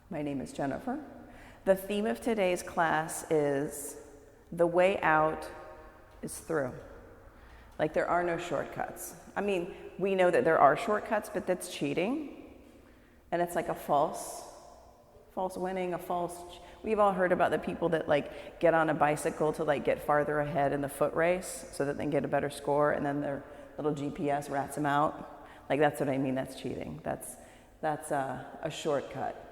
My name is Jennifer. The theme of today's class is the way out is through. Like there are no shortcuts. I mean, we know that there are shortcuts, but that's cheating. And it's like a false winning, we've all heard about the people that like get on a bicycle to like get farther ahead in the foot race so that they can get a better score, and then their little GPS rats them out. Like that's what I mean, that's cheating. That's a shortcut.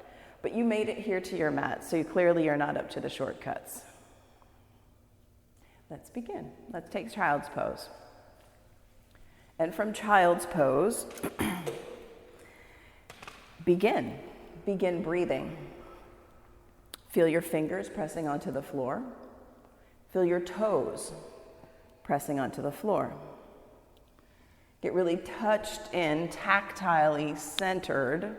But you made it here to your mat, so you clearly are not up to the shortcuts. Let's begin. Let's take child's pose. And from child's pose, begin breathing. Feel your fingers pressing onto the floor. Feel your toes pressing onto the floor. Get really touched in, tactilely centered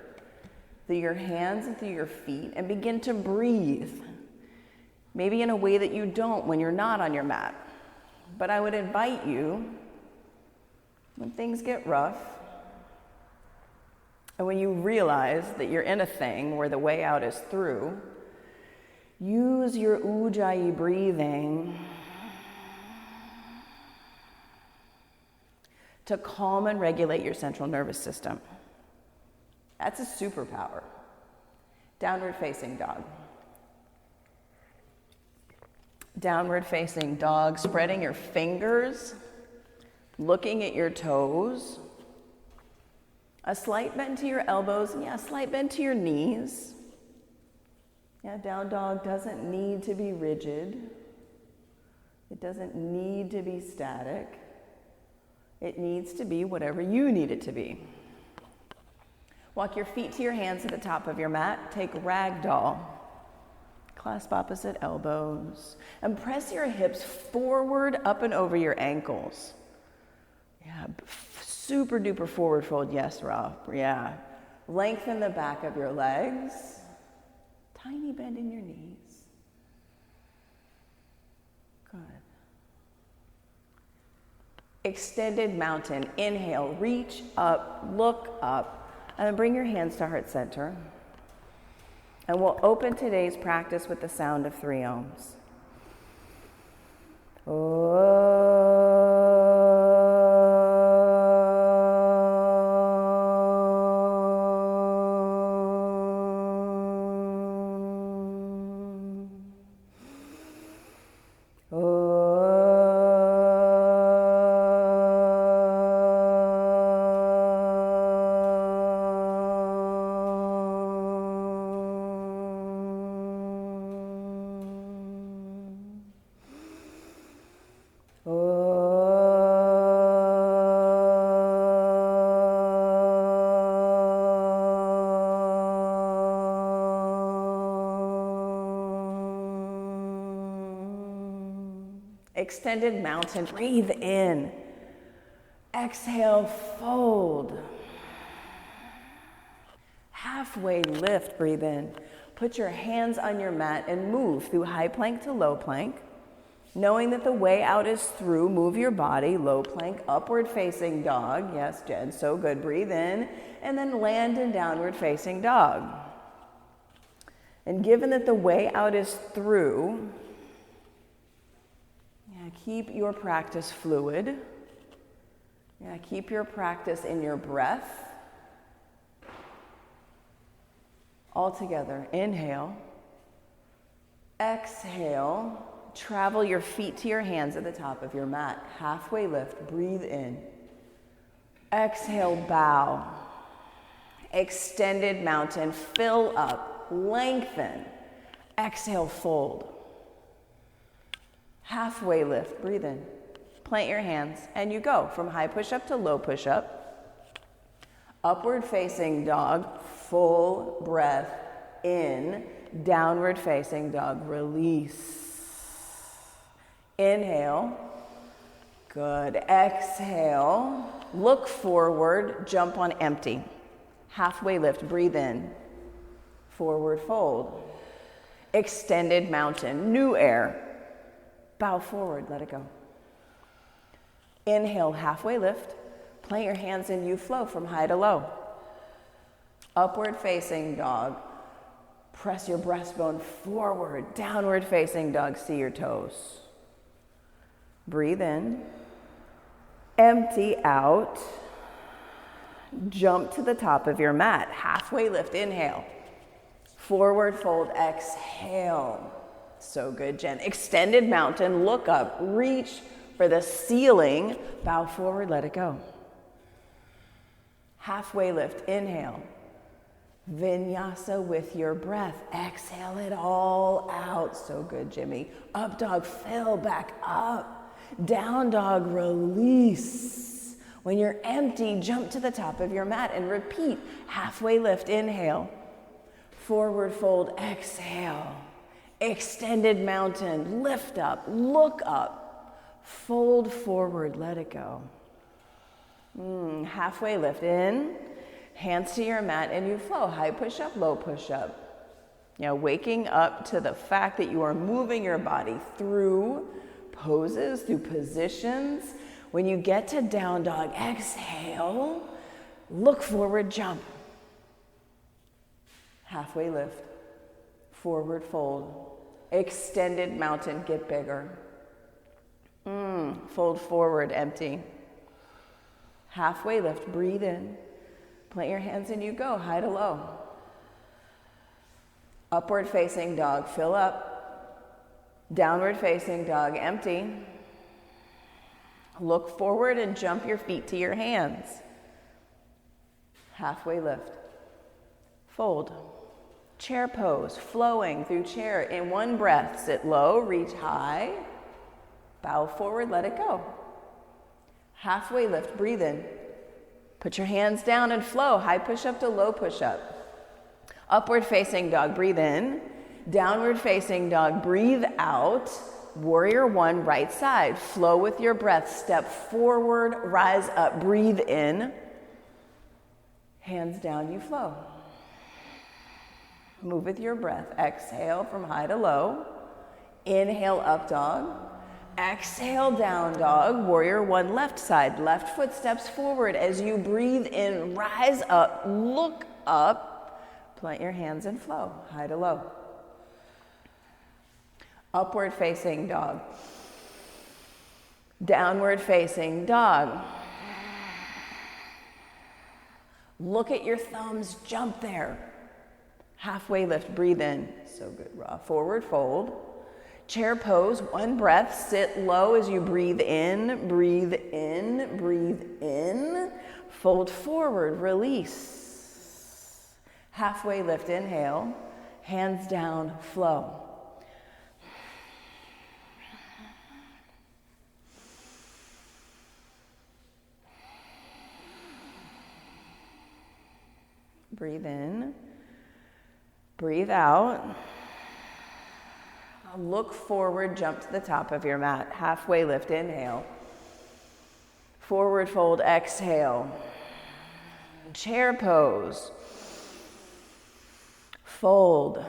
through your hands and through your feet, and begin to breathe. Maybe in a way that you don't when you're not on your mat. But I would invite you, when things get rough, and when you realize that you're in a thing where the way out is through, use your Ujjayi breathing to calm and regulate your central nervous system. That's a superpower. Downward facing dog. Downward facing dog, spreading your fingers, looking at your toes. A slight bend to your elbows, a slight bend to your knees. Down dog doesn't need to be rigid. It doesn't need to be static. It needs to be whatever you need it to be. Walk your feet to your hands at the top of your mat. Take ragdoll. Clasp opposite elbows. And press your hips forward, up and over your ankles. Super duper forward fold. Yes, Rob. Lengthen the back of your legs. Tiny bend in your knees. Good. Extended mountain. Inhale, reach up, look up. And then bring your hands to heart center. And we'll open today's practice with the sound of 3 ohms. Extended mountain, breathe in. Exhale, fold. Halfway lift, breathe in. Put your hands on your mat and move through high plank to low plank. Knowing that the way out is through, move your body, low plank, upward facing dog. Yes, Jen, so good. Breathe in, and then land in downward facing dog. And given that the way out is through, keep your practice fluid. Keep your practice in your breath. All together. Inhale. Exhale. Travel your feet to your hands at the top of your mat. Halfway lift. Breathe in. Exhale, bow. Extended mountain. Fill up. Lengthen. Exhale, fold. Halfway lift, breathe in. Plant your hands, and you go from high push-up to low push-up. Upward facing dog, full breath in. Downward facing dog, release. Inhale. Good. Exhale. Look forward, jump on empty. Halfway lift, breathe in. Forward fold. Extended mountain, new air. Bow forward, let it go. Inhale, halfway lift. Plant your hands in, you flow from high to low. Upward facing dog. Press your breastbone forward, downward facing dog, see your toes. Breathe in, empty out, jump to the top of your mat, halfway lift, inhale. Forward fold, exhale. So good, Jen. Extended mountain, look up, reach for the ceiling, bow forward, let it go. Halfway lift, inhale. Vinyasa with your breath, exhale it all out. So good, Jimmy. Up dog, fill back up. Down dog, release. When you're empty, jump to the top of your mat and repeat. Halfway lift, inhale. Forward fold, exhale. Extended mountain, lift up, look up. Fold forward, let it go. Halfway lift, in. Hands to your mat and you flow. High push up, low push up. Waking up to the fact that you are moving your body through poses, through positions. When you get to down dog, exhale, look forward, jump. Halfway lift, forward fold, extended mountain, get bigger. Fold forward, empty. Halfway lift, breathe in. Plant your hands and you go, high to low. Upward facing dog, fill up. Downward facing dog, empty. Look forward and jump your feet to your hands. Halfway lift. Fold. Chair pose, flowing through chair. In one breath, sit low, reach high. Bow forward, let it go. Halfway lift, breathe in. Put your hands down and flow. High push up to low push up. Upward facing dog, breathe in. Downward facing dog, breathe out. Warrior one, right side. Flow with your breath. Step forward, rise up, breathe in. Hands down, you flow. Move with your breath. Exhale from high to low. Inhale, up dog. Exhale, down dog. Warrior one, left side. Left foot steps forward. As you breathe in, rise up, look up. Plant your hands and flow, high to low. Upward facing dog. Downward facing dog. Look at your thumbs, jump there. Halfway lift, breathe in. So good, raw. Forward fold. Chair pose, one breath, sit low as you breathe in, breathe in, breathe in. Fold forward, release. Halfway lift, inhale. Hands down, flow. Breathe in, breathe out. Look forward, jump to the top of your mat. Halfway lift, inhale. Forward fold, exhale. Chair pose. Fold.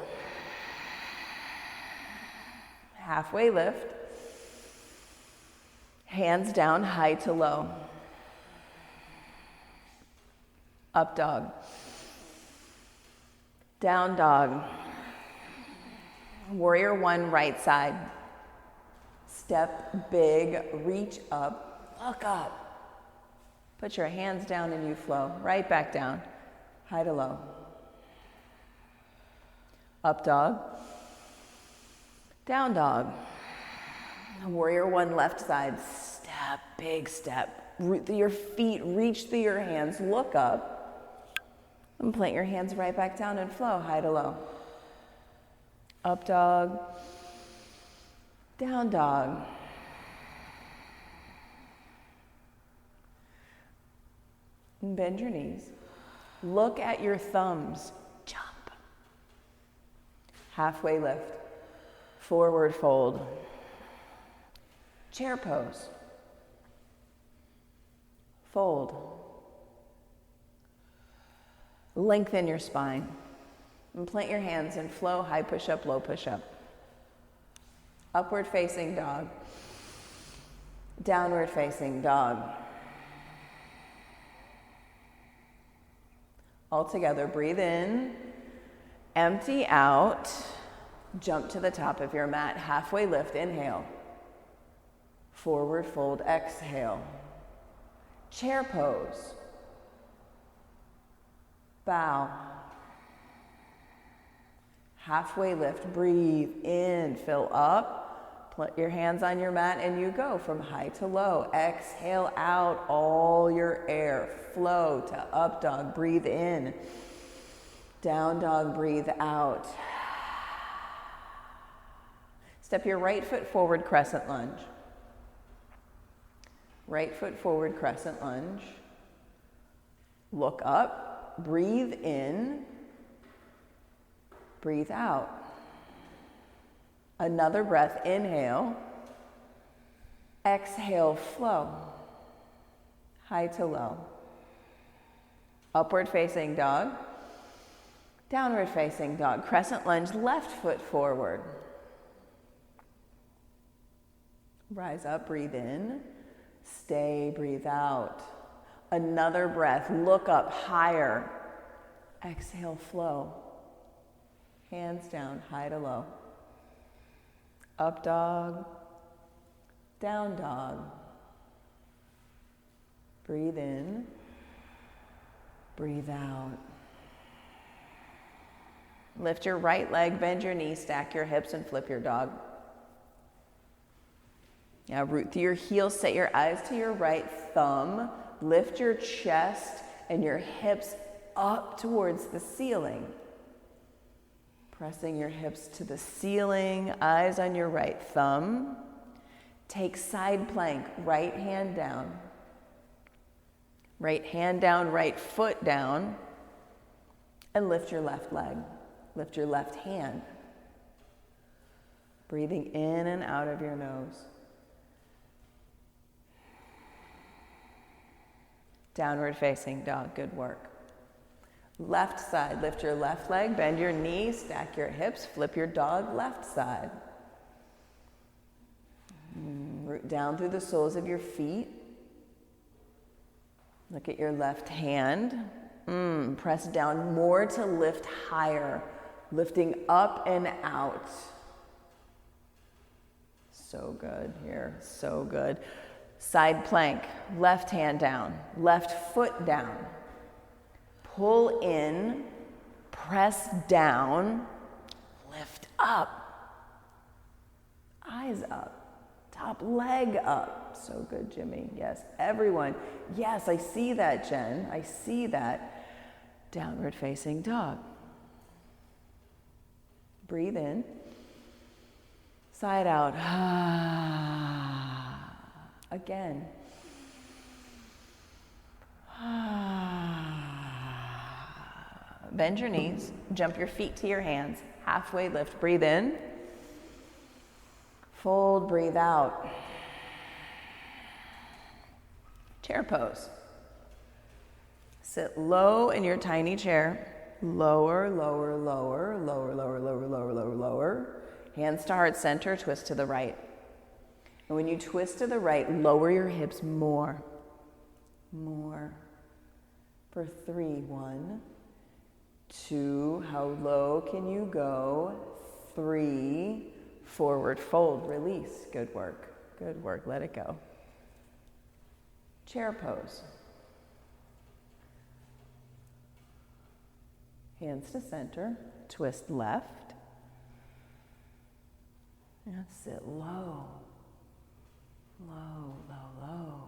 Halfway lift. Hands down, high to low. Up dog. Down dog. Warrior one, right side. Step big, reach up, look up. Put your hands down and you flow. Right back down, high to low. Up dog. Down dog. Warrior one, left side. Step, big step. Your feet reach through your hands, look up. And plant your hands right back down and flow, high to low. Up dog, down dog. And bend your knees. Look at your thumbs, jump. Halfway lift, forward fold. Chair pose. Fold. Lengthen your spine. And plant your hands and flow, high push up, low push up. Upward facing dog. Downward facing dog. All together, breathe in. Empty out. Jump to the top of your mat. Halfway lift, inhale. Forward fold, exhale. Chair pose. Bow. Halfway lift, breathe in, fill up. Put your hands on your mat and you go from high to low. Exhale out all your air. Flow to up dog, breathe in. Down dog, breathe out. Step your right foot forward, crescent lunge. Right foot forward, crescent lunge. Look up, breathe in, breathe out. Another breath, inhale. Exhale, flow. High to low. Upward facing dog. Downward facing dog. Crescent lunge, left foot forward. Rise up, breathe in. Stay, breathe out. Another breath, look up higher. Exhale, flow. Hands down, high to low. Up dog, down dog. Breathe in, breathe out. Lift your right leg, bend your knees, stack your hips, and flip your dog. Now root through your heels, set your eyes to your right thumb, lift your chest and your hips up towards the ceiling. Pressing your hips to the ceiling, eyes on your right thumb. Take side plank, right hand down. Right hand down, right foot down. And lift your left leg, lift your left hand. Breathing in and out of your nose. Downward facing dog, good work. Left side, lift your left leg, bend your knees, stack your hips, flip your dog, left side. Root down through the soles of your feet. Look at your left hand. Press down more to lift higher, lifting up and out. So good here, so good. Side plank, left hand down, left foot down. Pull in, press down, lift up. Eyes up, top leg up. So good, Jimmy. Yes, everyone. Yes, I see that, Jen. I see that. Downward facing dog. Breathe in. Side out. Again. Bend your knees, jump your feet to your hands, halfway lift, breathe in. Fold, breathe out. Chair pose. Sit low in your tiny chair. Lower, lower, lower, lower, lower, lower, lower, lower, lower. Hands to heart center, twist to the right. And when you twist to the right, lower your hips more. More. For 3, 1, 2, how low can you go? 3, forward fold, release. Good work. Good work. Let it go. Chair pose. Hands to center, twist left. And sit low. Low, low, low.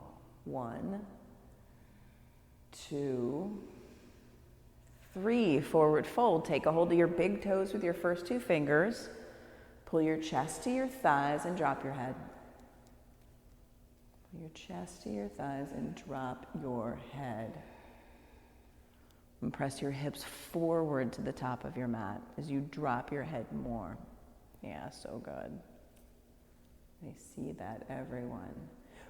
1, 2, 3, forward fold. Take a hold of your big toes with your first 2 fingers. Pull your chest to your thighs and drop your head. Pull your chest to your thighs and drop your head. And press your hips forward to the top of your mat as you drop your head more. Yeah, so good. I see that, everyone.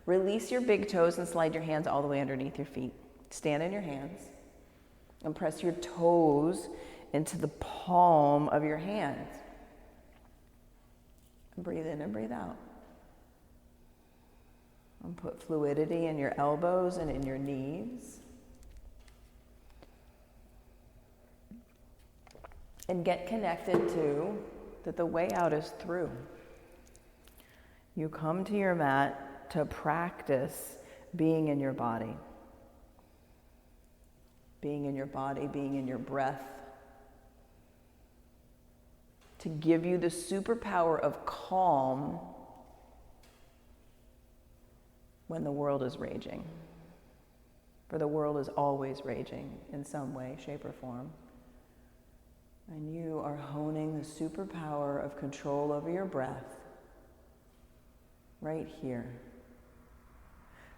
Release your big toes and slide your hands all the way underneath your feet. Stand in your hands and press your toes into the palm of your hands. And breathe in and breathe out. And put fluidity in your elbows and in your knees. And get connected to that the way out is through. You come to your mat to practice being in your body. Being in your body, being in your breath. To give you the superpower of calm when the world is raging. For the world is always raging in some way, shape, or form. And you are honing the superpower of control over your breath right here.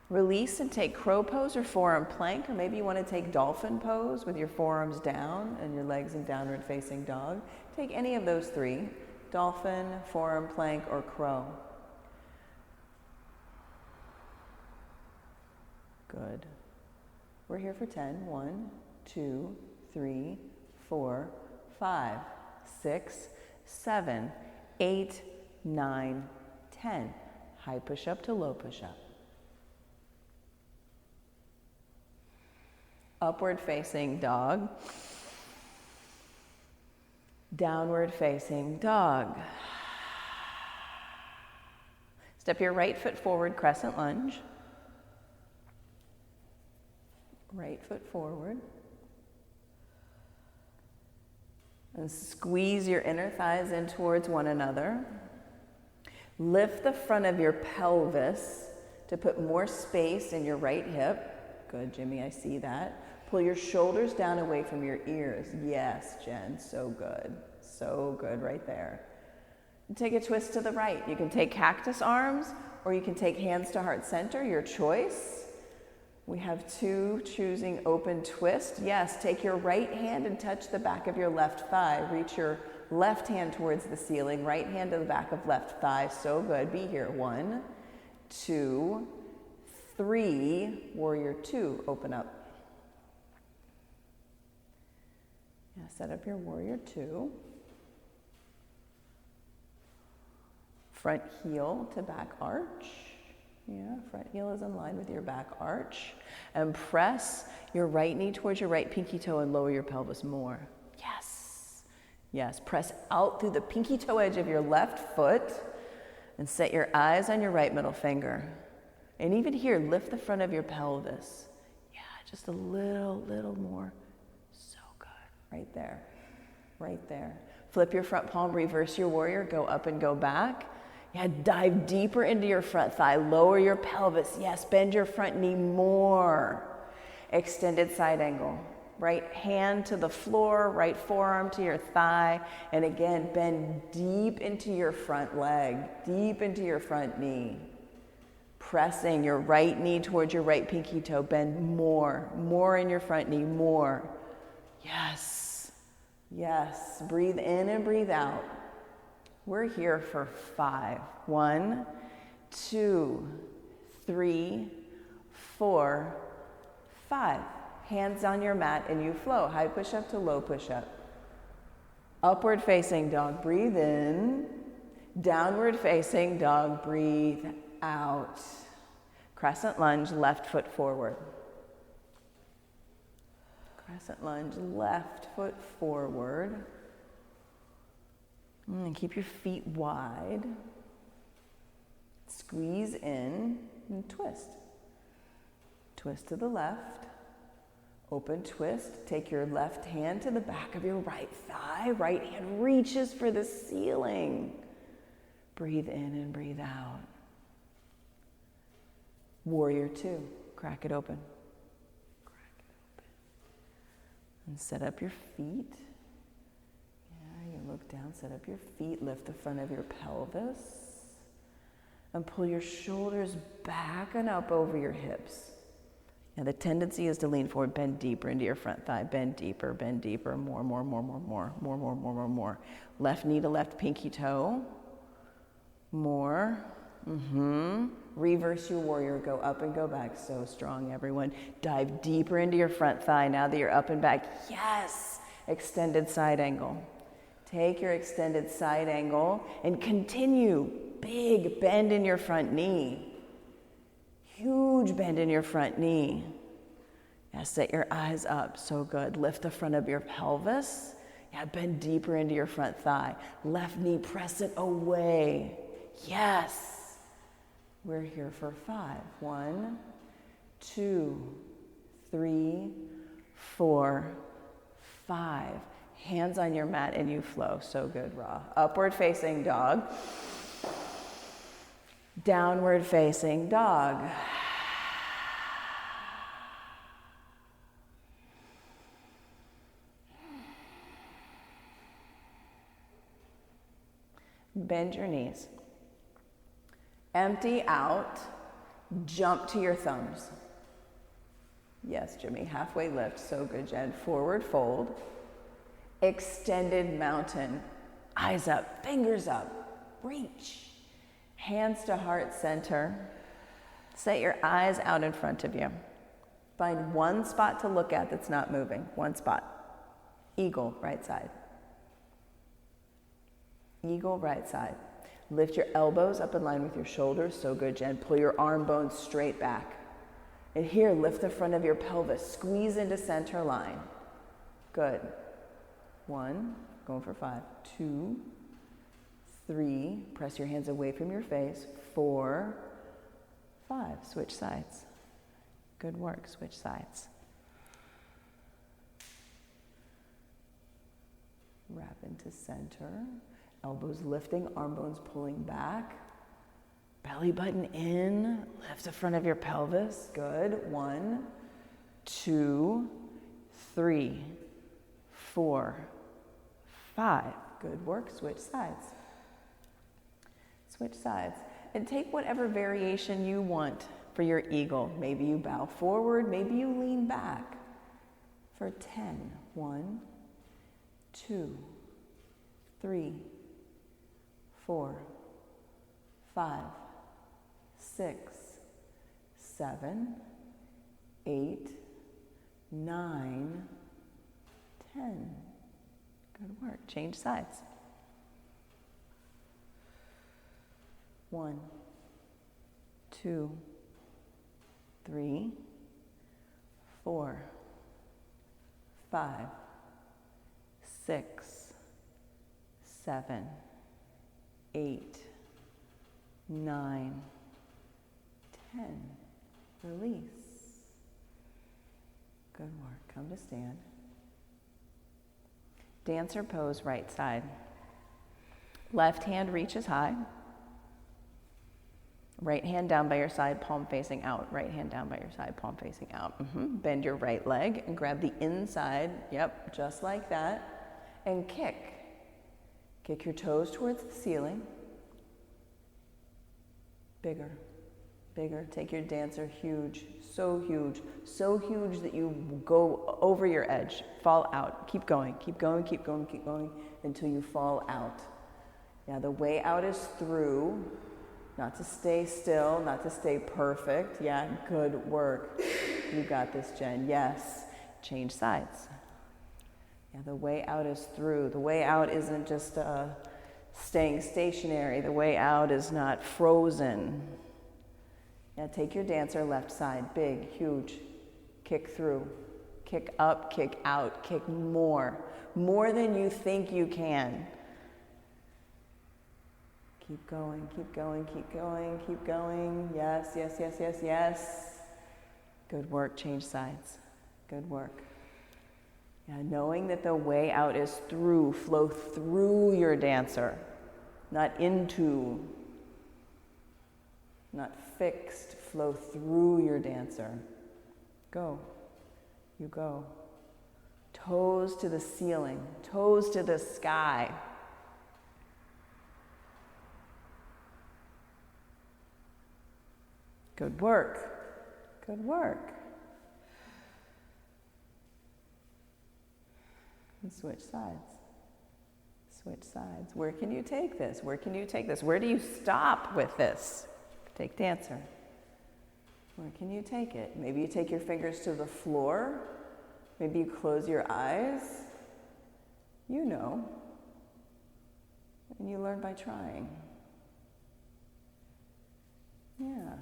Release and take crow pose or forearm plank, or maybe you want to take dolphin pose with your forearms down and your legs in downward facing dog. Take any of those three, dolphin, forearm plank, or crow. Good. We're here for 10. 1, 2, 3, 4, 5, 6, 7, 8, 9, 10. High push-up to low push-up. Upward facing dog. Downward facing dog. Step your right foot forward, crescent lunge. Right foot forward. And squeeze your inner thighs in towards one another. Lift the front of your pelvis to put more space in your right hip. Good, Jimmy, I see that. Pull your shoulders down away from your ears. Yes, Jen, so good. So good right there. And take a twist to the right. You can take cactus arms or you can take hands to heart center, your choice. We have two, choosing open twist. Yes, take your right hand and touch the back of your left thigh. Reach your left hand towards the ceiling, right hand to the back of left thigh. So good. Be here. 1, 2, 3. Warrior 2. Open up. Yeah, set up your warrior 2. Front heel to back arch. Yeah, front heel is in line with your back arch. And press your right knee towards your right pinky toe and lower your pelvis more. Yes. Yes, press out through the pinky toe edge of your left foot and set your eyes on your right middle finger. And even here, lift the front of your pelvis. Yeah, just a little more. So good. Right there. Right there. Flip your front palm, reverse your warrior, go up and go back. Yeah, dive deeper into your front thigh, lower your pelvis. Yes, bend your front knee more. Extended side angle. Right hand to the floor, right forearm to your thigh. And again, bend deep into your front leg, deep into your front knee. Pressing your right knee towards your right pinky toe. Bend more in your front knee, more. Yes, yes. Breathe in and breathe out. We're here for 5. 1, 2, 3, 4, 5. Hands on your mat and you flow. High push-up to low push-up. Upward facing dog, breathe in. Downward facing dog, breathe out. Crescent lunge, left foot forward. Crescent lunge, left foot forward. And keep your feet wide. Squeeze in and twist. Twist to the left. Open twist. Take your left hand to the back of your right thigh. Right hand reaches for the ceiling. Breathe in and breathe out. Warrior 2. Crack it open. Crack it open. And set up your feet. You look down, set up your feet, lift the front of your pelvis, and pull your shoulders back and up over your hips. Now the tendency is to lean forward, bend deeper into your front thigh, bend deeper, more. Left knee to left pinky toe, more. Reverse your warrior, go up and go back. So strong, everyone. Dive deeper into your front thigh now that you're up and back. Yes, extended side angle. Take your extended side angle and continue. Big bend in your front knee. Huge bend in your front knee. Now set your eyes up. So good. Lift the front of your pelvis. Yeah, bend deeper into your front thigh. Left knee, press it away. Yes. We're here for 5. 1, 2, 3, 4, 5. Hands on your mat and you flow. So good, Ra. Upward facing dog. Downward facing dog. Bend your knees. Empty out. Jump to your thumbs. Yes, Jimmy. Halfway lift. So good, Jen. Forward fold. Extended mountain. Eyes up. Fingers up. Reach. Hands to heart center. Set your eyes out in front of you. Find one spot to look at that's not moving. One spot. Eagle, right side. Eagle, right side. Lift your elbows up in line with your shoulders. So good, Jen. Pull your arm bones straight back. And here, lift the front of your pelvis. Squeeze into center line. Good. 1, going for 5. 2, 3, press your hands away from your face. 4, 5, switch sides. Good work, switch sides. Wrap into center. Elbows lifting, arm bones pulling back. Belly button in, lift the front of your pelvis. Good. 1, 2, 3, 4, 5. Good work, switch sides. Switch sides. And take whatever variation you want for your eagle. Maybe you bow forward, maybe you lean back. For 10. 1, 2, 3, 4, 5, 6, 7, 8, 9, 10. Good work. Change sides. 1, 2, 3, 4, 5, 6, 7, 8, 9, 10. Release. Good work. Come to stand. Dancer pose, right side. Left hand reaches high. Right hand down by your side, palm facing out. Right hand down by your side, palm facing out. Bend your right leg and grab the inside. Yep, just like that. And kick. Kick your toes towards the ceiling. Bigger, bigger. Take your dancer huge, so huge that you go over your edge, fall out. Keep going, keep going, keep going, keep going until you fall out. Yeah, the way out is through. Not to stay still, not to stay perfect. Yeah, good work. You got this, Jen. Yes. Change sides. Yeah, the way out is through. The way out isn't just staying stationary. The way out is not frozen. Yeah, take your dancer left side. Big, huge. Kick through. Kick up, kick out, kick more. More than you think you can. Keep going, keep going, keep going, keep going. Yes, yes, yes, yes, yes. Good work. Change sides. Good work. Yeah, knowing that the way out is through. Flow through your dancer, not into, not fixed. Flow through your dancer. Go. You go. Toes to the ceiling, toes to the sky. Good work. Good work. And switch sides. Switch sides. Where can you take this? Where can you take this? Where do you stop with this? Take dancer. Where can you take it? Maybe you take your fingers to the floor. Maybe you close your eyes. You know. And you learn by trying. Yeah.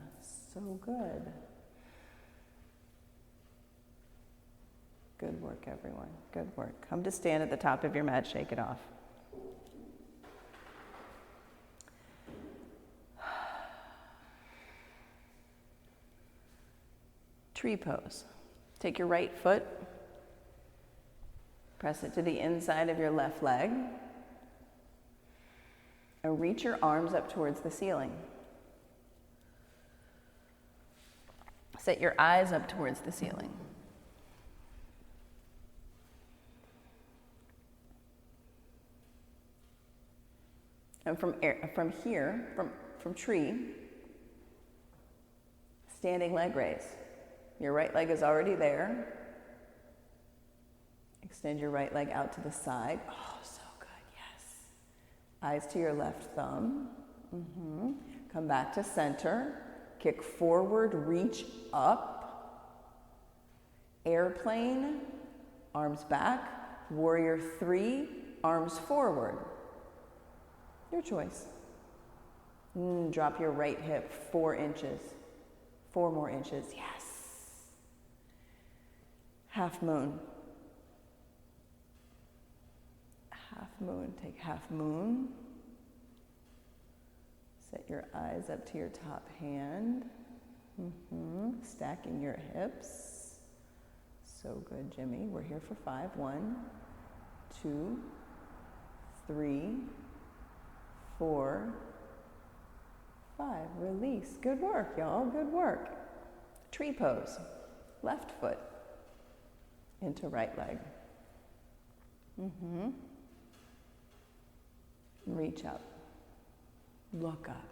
So good. Good work, everyone. Good work. Come to stand at the top of your mat, shake it off. Tree pose. Take your right foot, press it to the inside of your left leg, and reach your arms up towards the ceiling. Set your eyes up towards the ceiling. And from tree, standing leg raise. Your right leg is already there. Extend your right leg out to the side. Oh, so good, yes. Eyes to your left thumb. Come back to center. Kick forward, reach up. Airplane, arms back. Warrior 3, arms forward. Your choice. Drop your right hip 4 inches. 4 more inches, yes. Half moon. Half moon, take half moon. Set your eyes up to your top hand. Stacking your hips. So good, Jimmy. We're here for 5. 1, 2, 3, 4, 5. Release. Good work, y'all. Good work. Tree pose. Left foot into right leg. Reach up. Look up.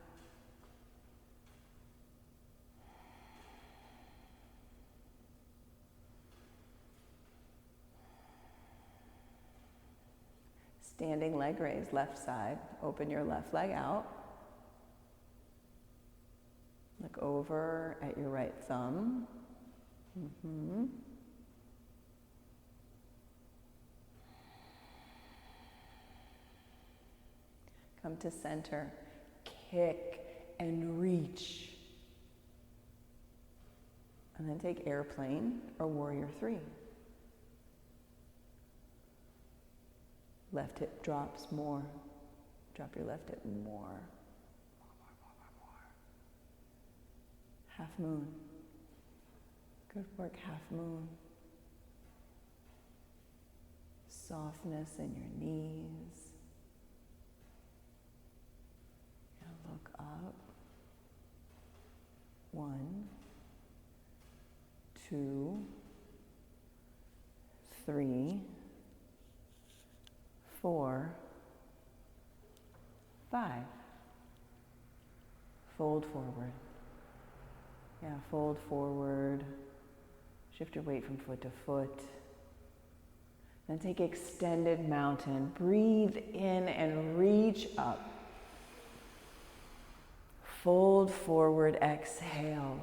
Standing leg raise, left side. Open your left leg out. Look over at your right thumb. Come to center. Kick and reach. And then take airplane or warrior 3. Left hip drops more. Drop your left hip more. Half moon. Good work, half moon. Softness in your knees. And look up. 1, 2, 3, 4, 5. Fold forward. Yeah, fold forward. Shift your weight from foot to foot. Then take extended mountain. Breathe in and reach up. Fold forward, exhale.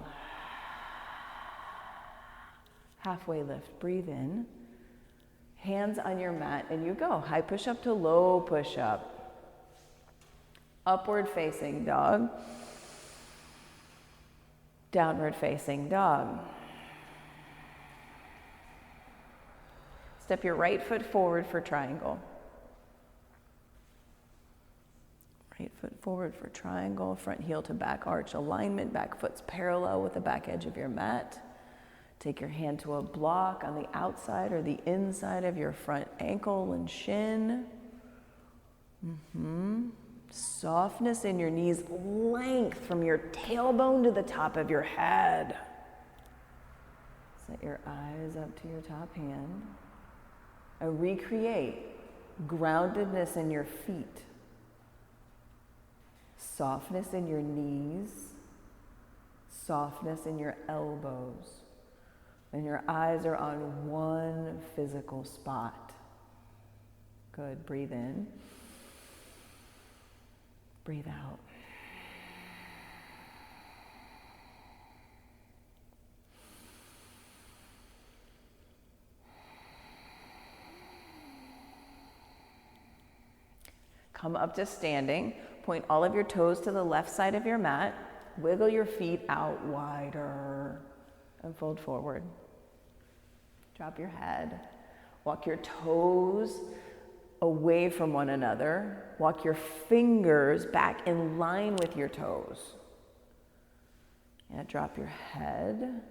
Halfway lift, breathe in. Hands on your mat and you go. High push up to low push up. Upward facing dog. Downward facing dog. Step your right foot forward for triangle. Right foot forward for triangle. Front heel to back arch alignment. Back foot's parallel with the back edge of your mat. Take your hand to a block on the outside or the inside of your front ankle and shin. Softness in your knees, length from your tailbone to the top of your head. Set your eyes up to your top hand. And recreate groundedness in your feet. Softness in your knees. Softness in your elbows. And your eyes are on one physical spot. Good. Breathe in. Breathe out. Come up to standing. Point all of your toes to the left side of your mat. Wiggle your feet out wider and fold forward. Drop your head. Walk your toes away from one another. Walk your fingers back in line with your toes. And drop your head.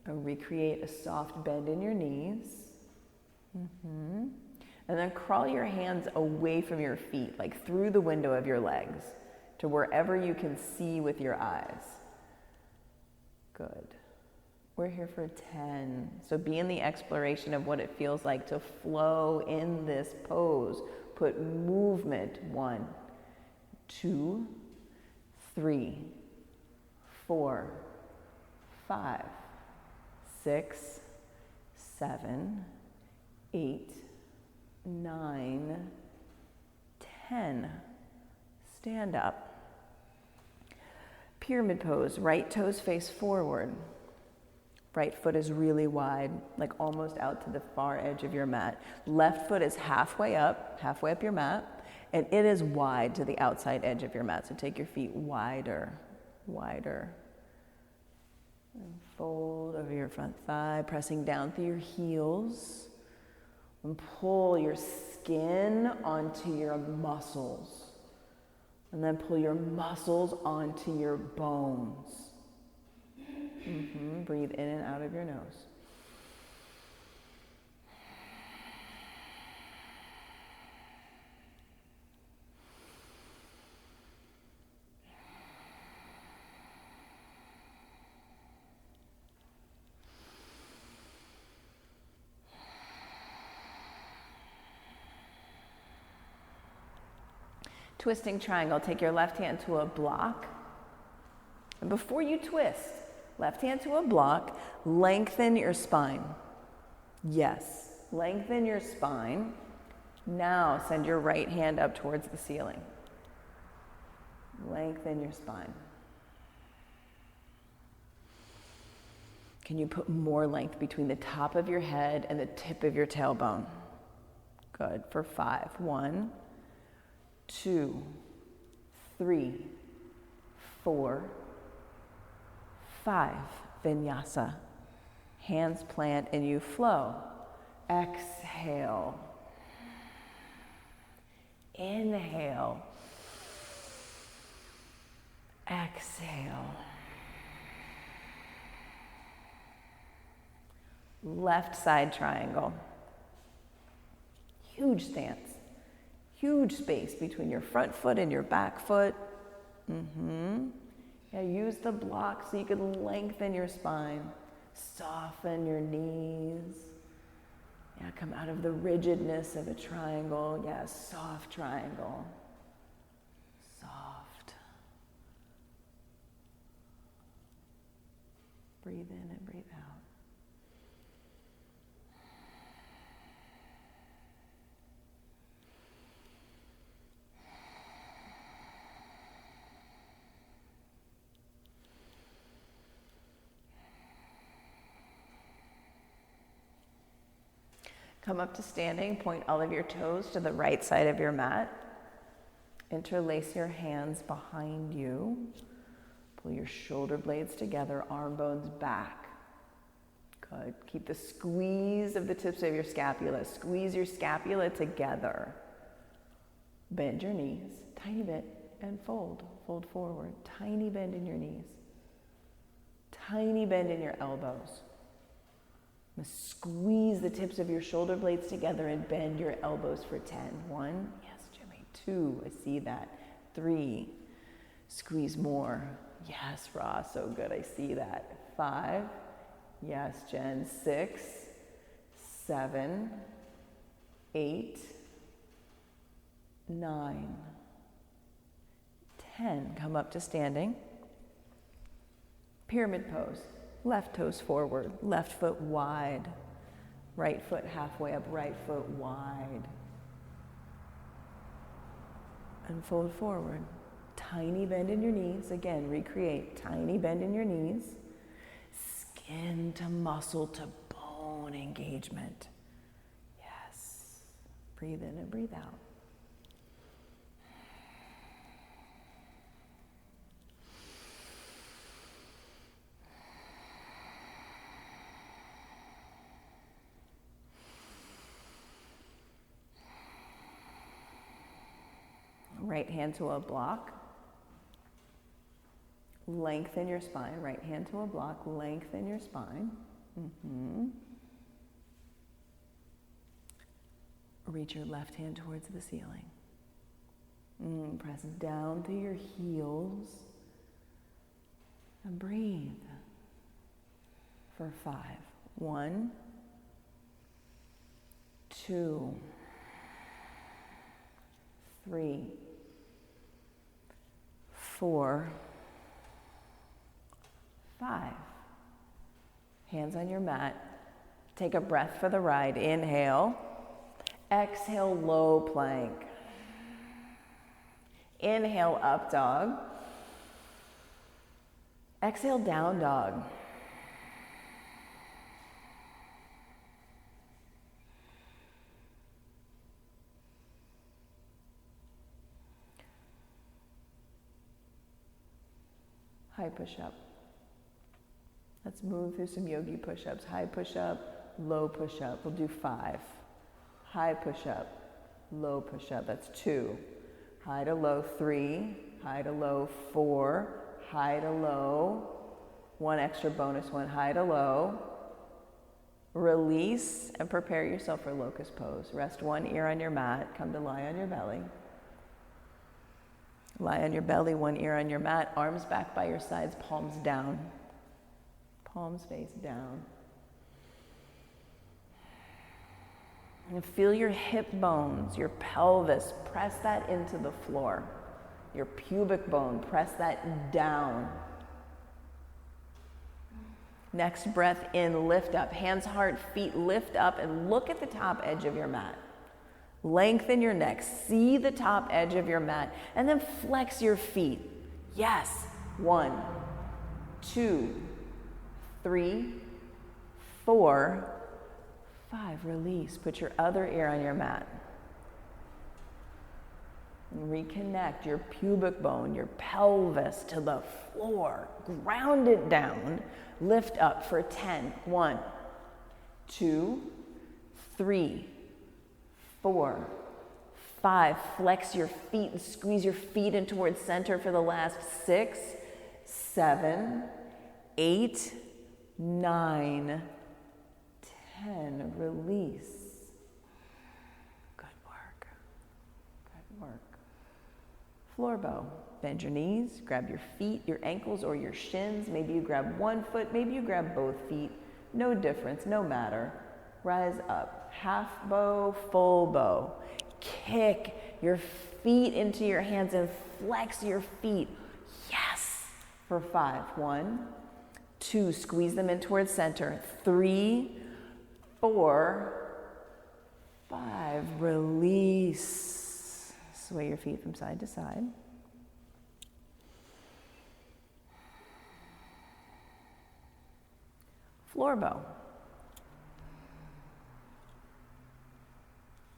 And recreate a soft bend in your knees. And then crawl your hands away from your feet, like through the window of your legs, to wherever you can see with your eyes. Good. We're here for 10. So be in the exploration of what it feels like to flow in this pose. Put movement. 1, 2, 3, 4, 5, 6, 7, 8, 9, 10. Stand up. Pyramid pose. Right toes face forward. Right foot is really wide, like almost out to the far edge of your mat. Left foot is halfway up your mat, and it is wide to the outside edge of your mat. So take your feet wider. And fold over your front thigh, pressing down through your heels. And pull your skin onto your muscles. And then pull your muscles onto your bones. Breathe in and out of your nose. Twisting triangle. Take your left hand to a block. And before you twist, left hand to a block, lengthen your spine. Yes, lengthen your spine. Now send your right hand up towards the ceiling. Lengthen your spine. Can you put more length between the top of your head and the tip of your tailbone? Good, for 5. 1, 2, 3, 4, 5. Vinyasa. Hands plant and you flow. Exhale. Inhale. Exhale. Left side triangle. Huge stance. Huge space between your front foot and your back foot. Yeah, use the block so you can lengthen your spine. Soften your knees. Yeah, come out of the rigidness of a triangle. Yeah, soft triangle. Soft. Breathe in and breathe out. Come up to standing, point all of your toes to the right side of your mat. Interlace your hands behind you. Pull your shoulder blades together, arm bones back. Good. Keep the squeeze of the tips of your scapula. Squeeze your scapula together. Bend your knees, tiny bit, and fold. Fold forward. Tiny bend in your knees. Tiny bend in your elbows. Squeeze the tips of your shoulder blades together and bend your elbows for 10. 1, yes, Jimmy. 2, I see that. 3, squeeze more. Yes, Ross, so good, I see that. 5, yes, Jen. 6, 7, 8, 9, 10. Come up to standing. Pyramid pose. Left toes forward, left foot wide, right foot halfway up, right foot wide. And fold forward. Tiny bend in your knees. Again, recreate. Tiny bend in your knees. Skin to muscle to bone engagement. Yes. Breathe in and breathe out. Right hand to a block. Lengthen your spine. Right hand to a block. Lengthen your spine. Reach your left hand towards the ceiling. Press down through your heels. And breathe for 5. 1, 2, 3, 4, 5. Hands on your mat. Take a breath for the ride. Inhale. Exhale, low plank. Inhale, up dog. Exhale, down dog. High push-up. Let's move through some yogi push-ups. High push-up, low push-up. We'll do 5. High push-up, low push-up. That's 2. High to low, 3. High to low, 4. High to low. 1 extra bonus one. High to low. Release and prepare yourself for locust pose. Rest one ear on your mat. Come to lie on your belly. Lie on your belly, one ear on your mat. Arms back by your sides, palms down. Palms face down. And feel your hip bones, your pelvis, press that into the floor. Your pubic bone, press that down. Next breath in, lift up. Hands, heart, feet, lift up and look at the top edge of your mat. Lengthen your neck, see the top edge of your mat, and then flex your feet. Yes. 1, 2, 3, 4, 5. Release. Put your other ear on your mat. And reconnect your pubic bone, your pelvis to the floor. Ground it down. Lift up for 10. 1, 2, 3, 4, 5. Flex your feet and squeeze your feet in towards center for the last 6, 7, 8, 9, 10. Release. Good work. Good work. Floor bow. Bend your knees, grab your feet, your ankles, or your shins. Maybe you grab one foot, maybe you grab both feet. No difference, no matter. Rise up. Half bow, full bow. Kick your feet into your hands and flex your feet. Yes. For 5. 1, 2. Squeeze them in towards center. 3, 4, 5. Release. Sway your feet from side to side. Floor bow.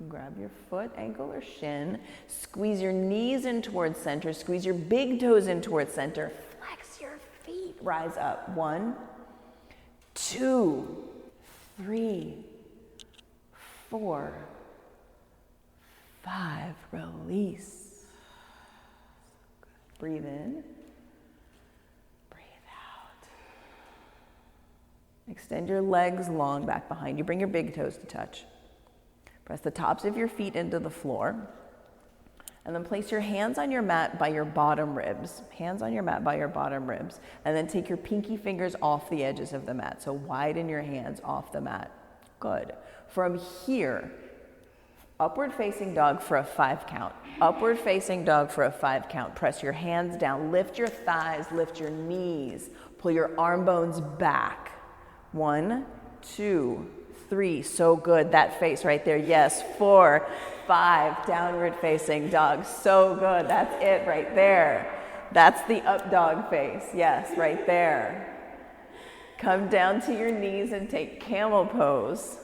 Grab your foot, ankle, or shin. Squeeze your knees in towards center. Squeeze your big toes in towards center. Flex your feet. Rise up. 1, 2, 3, 4, 5. Release. Breathe in. Breathe out. Extend your legs long back behind you. Bring your big toes to touch. Press the tops of your feet into the floor. And then place your hands on your mat by your bottom ribs. Hands on your mat by your bottom ribs. And then take your pinky fingers off the edges of the mat. So widen your hands off the mat. Good. From here, upward facing dog for a 5 count. Upward facing dog for a 5 count. Press your hands down. Lift your thighs. Lift your knees. Pull your arm bones back. 1, 2, 3. So good. That face right there. Yes. 4, 5. Downward facing dog. So good. That's it right there. That's the up dog face. Yes, right there. Come down to your knees and take camel pose.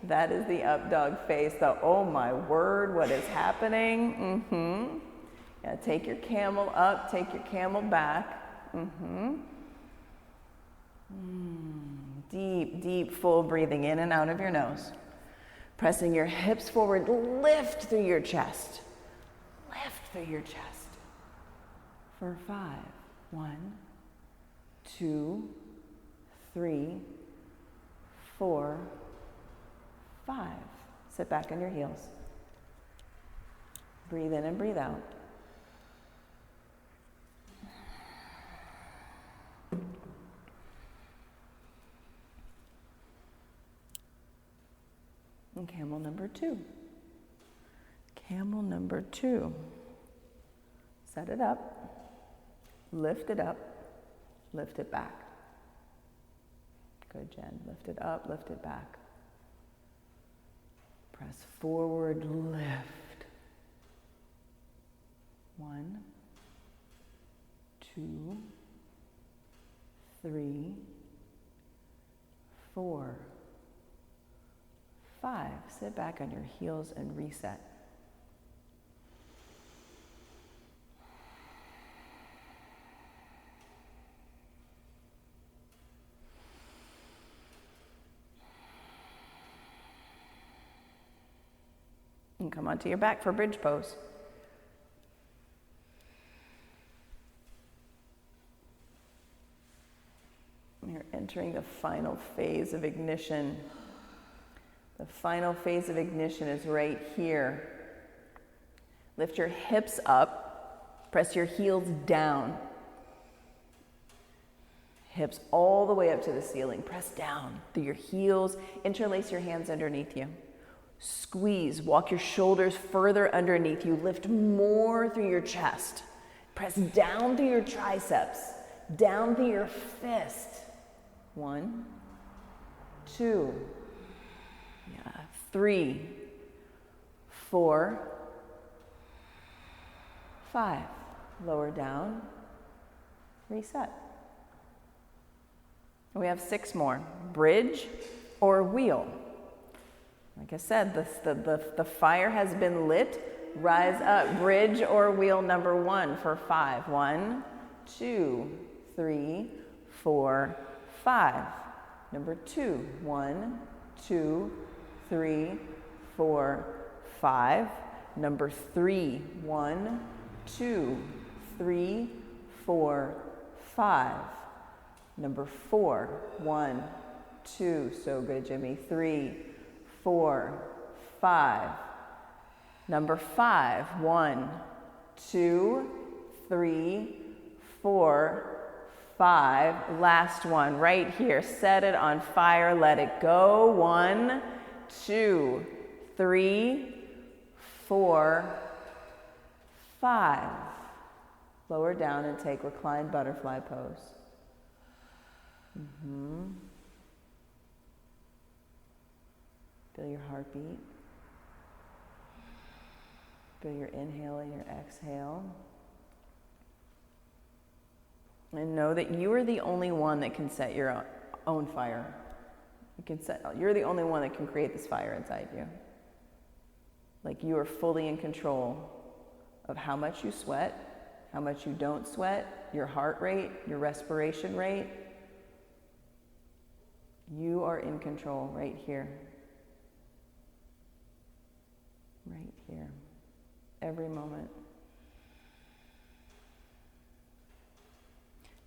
That is the up dog face. The oh my word, what is happening? Yeah, take your camel up, take your camel back. Deep, deep, full breathing in and out of your nose. Pressing your hips forward, lift through your chest. Lift through your chest. For 5. 1, 2, 3, 4, 5. Sit back on your heels. Breathe in and breathe out. And camel number 2. Camel number 2. Set it up. Lift it up. Lift it back. Good, Jen. Lift it up, lift it back. Press forward, lift. 1, 2, 3, 4, 5. Sit back on your heels and reset. And come onto your back for bridge pose. You're entering the final phase of ignition. The final phase of ignition is right here. Lift your hips up, press your heels down. Hips all the way up to the ceiling. Press down through your heels, interlace your hands underneath you. Squeeze, walk your shoulders further underneath you. Lift more through your chest. Press down through your triceps, down through your fist. 1, 2, 3, 4, 5. Lower down, reset. We have 6 more. Bridge or wheel. Like I said, the fire has been lit. Rise up, bridge or wheel number 1 for 5. 1, 2, 3, 4, 5. Number 2, 1, 2, 3, 4, 5. Number 3, 1, 2, 3, 4, 5. Number 4, 1, 2. So good, Jimmy. 3, 4, 5. Number 5, 1, 2, 3, 4, 5. Last one right here. Set it on fire. Let it go. 1, 2, 3, 4, 5. Lower down and take reclined butterfly pose. Feel your heartbeat. Feel your inhale and your exhale. And know that you are the only one that can set your own fire. You're the only one that can create this fire inside you. Like, you are fully in control of how much you sweat, how much you don't sweat, your heart rate, your respiration rate. You are in control right here. Right here. Every moment.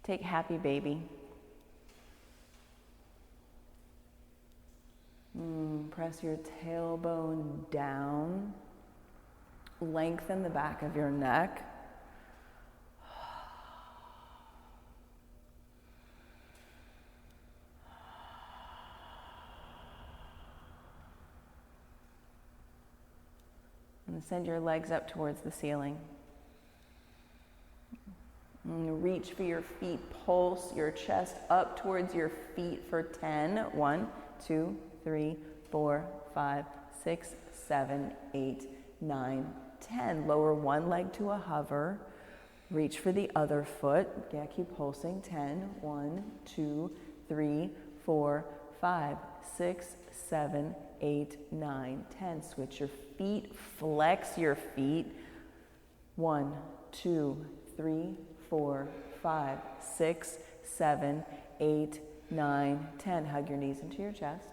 Take happy baby. Press your tailbone down. Lengthen the back of your neck. And send your legs up towards the ceiling. And reach for your feet. Pulse your chest up towards your feet for 10. 1, 2, 3, 4, 5, 6, 7, 8, 9, 10. Lower one leg to a hover. Reach for the other foot. Yeah, keep pulsing. 10. 1, 2, 3, 4, 5, 6, 7, 8, 9, 10. Switch your feet. Flex your feet. 1, 2, 3, 4, 5, 6, 7, 8, 9, 10. Hug your knees into your chest.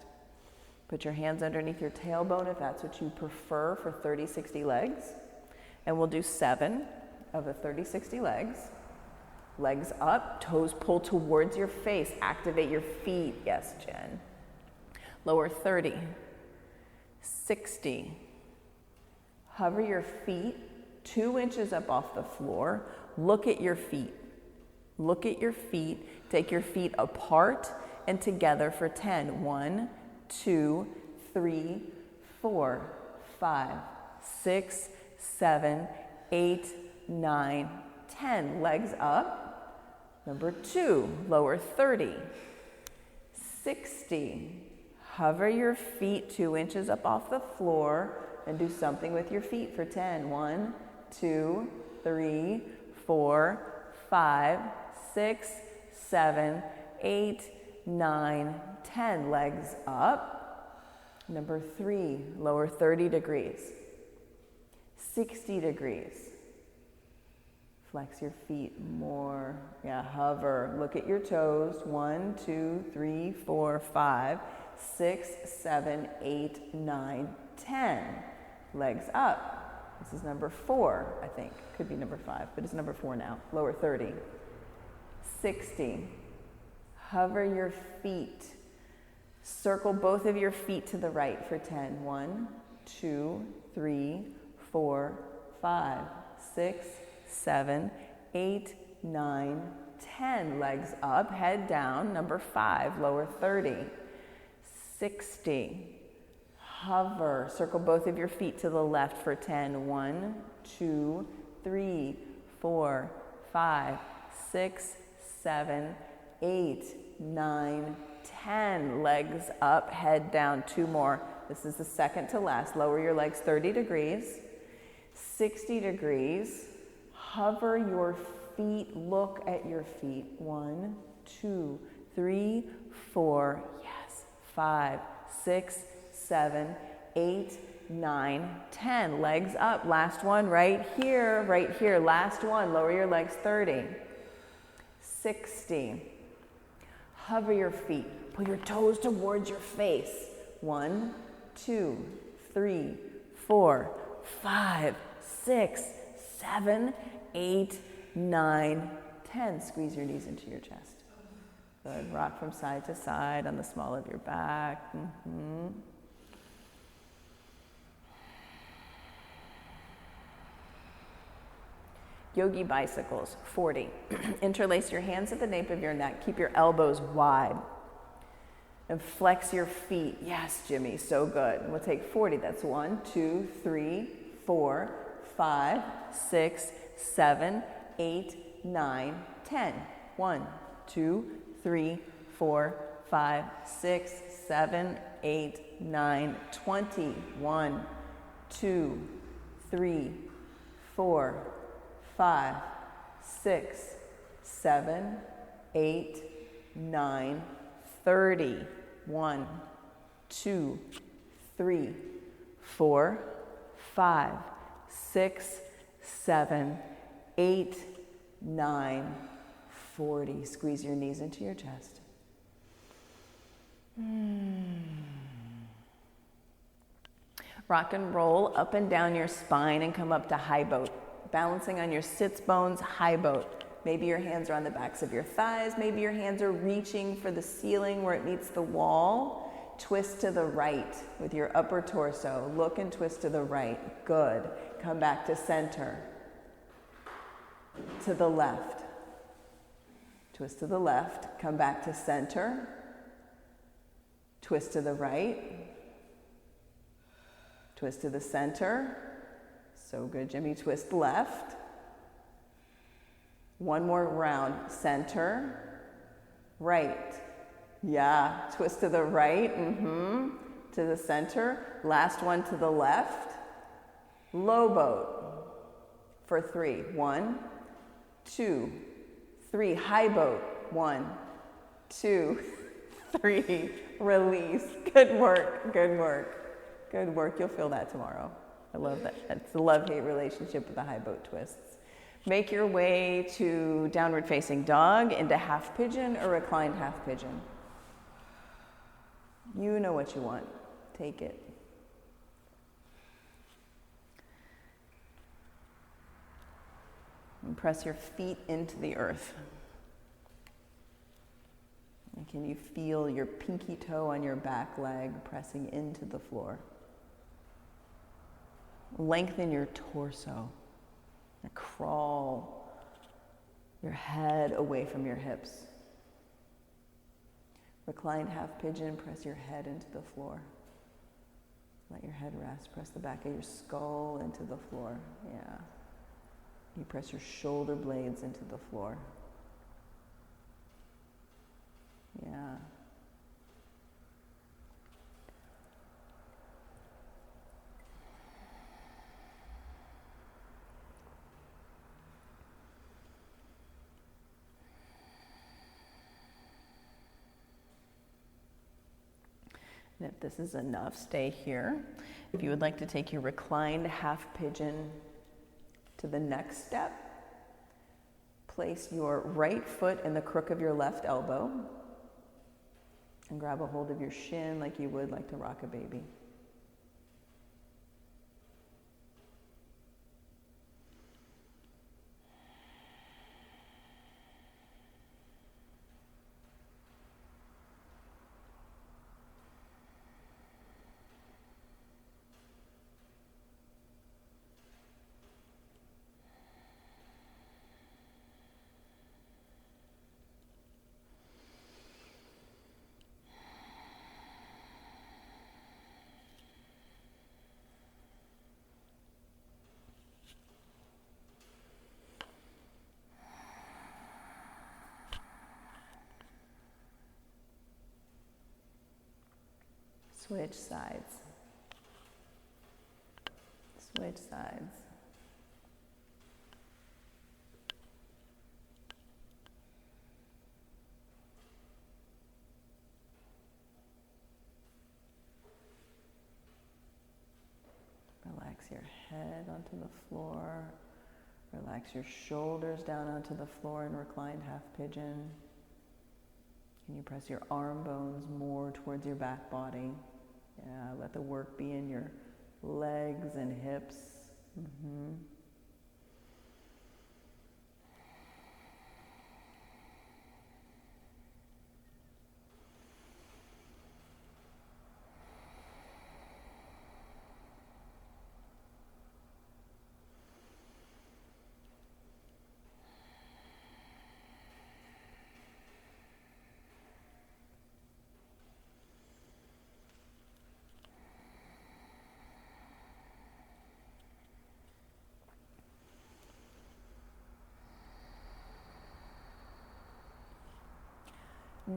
Put your hands underneath your tailbone if that's what you prefer for 30-60 legs. And we'll do 7 of the 30-60 legs. Legs up, toes pull towards your face. Activate your feet. Yes, Jen. Lower 30, 60. Hover your feet 2 inches up off the floor. Look at your feet. Look at your feet. Take your feet apart and together for 10. 1, 2, 3, 4, 5, 6, 7, 8, 9, 10. Legs up. Number 2, lower 30, 60. Hover your feet 2 inches up off the floor and do something with your feet for 10. 1, 2, 3, 4, 5, 6, 7, 8, 9, 10. Legs up. Number 3, lower 30 degrees, 60 degrees. Flex your feet more. Yeah, hover. Look at your toes. 1, 2, 3, 4, 5, 6, 7, 8, 9, 10. Legs up. This is number 4, I think. Could be number 5, but it's number 4 now. Lower 30. 60. Hover your feet. Circle both of your feet to the right for 10. 1, 2, 3, 4, 5, 6, 7, 8, 9, 10. Legs up, head down. Number 5, lower 30. 60. Hover. Circle both of your feet to the left for 10. 1, 2, 3, 4, 5, 6, 7, 8, 9, 10. Legs up, head down. 2 more. This is the second to last. Lower your legs 30 degrees, 60 degrees. Hover your feet. Look at your feet. 1, 2, 3, 4, yes, 5, 6, 7, 8, 9, 10. Legs up. Last one right here, right here. Last one. Lower your legs 30, 60. Hover your feet. Pull your toes towards your face. 1, 2, 3, 4, 5, 6, 7, 8, 9, 10. Squeeze your knees into your chest. Good. Rock from side to side on the small of your back. Yogi bicycles, 40. Interlace your hands at the nape of your neck. Keep your elbows wide. And flex your feet. Yes, Jimmy, so good. We'll take 40. That's 1, 2, 3, 4, 5, 6, 7, 8, 9, 10. 1, 2, 3, 4, 5, 6, 7, 8, 9, 20. 1, 2, 3, 4, 5, 6, 7, 8, 9, 30. 1, 2, 3, 4, 5, 6, 7, 8, 9, 40. Squeeze your knees into your chest. Rock and roll up and down your spine and come up to high boat. Balancing on your sits bones, high boat. Maybe your hands are on the backs of your thighs. Maybe your hands are reaching for the ceiling where it meets the wall. Twist to the right with your upper torso. Look and twist to the right. Good. Come back to center. To the left. Twist to the left. Come back to center. Twist to the right. Twist to the center. So good, Jimmy. Twist left. One more round. Center. Right. Yeah. Twist to the right. To the center. Last one to the left. Low boat for 3. 1, 2, 3. High boat. 1, 2, 3. Release. Good work. Good work. Good work. You'll feel that tomorrow. I love that. It's a love-hate relationship with the high boat twists. Make your way to downward facing dog, into half pigeon or reclined half pigeon. You know what you want. Take it. And press your feet into the earth. And can you feel your pinky toe on your back leg pressing into the floor? Lengthen your torso and crawl your head away from your hips. Reclined half pigeon, press your head into the floor. Let your head rest. Press the back of your skull into the floor. Yeah. You press your shoulder blades into the floor. Yeah. And if this is enough, stay here. If you would like to take your reclined half pigeon to the next step, place your right foot in the crook of your left elbow and grab a hold of your shin like you would like to rock a baby. Switch sides. Switch sides. Relax your head onto the floor. Relax your shoulders down onto the floor in reclined half pigeon. Can you press your arm bones more towards your back body? Yeah, let the work be in your legs and hips. Mm-hmm.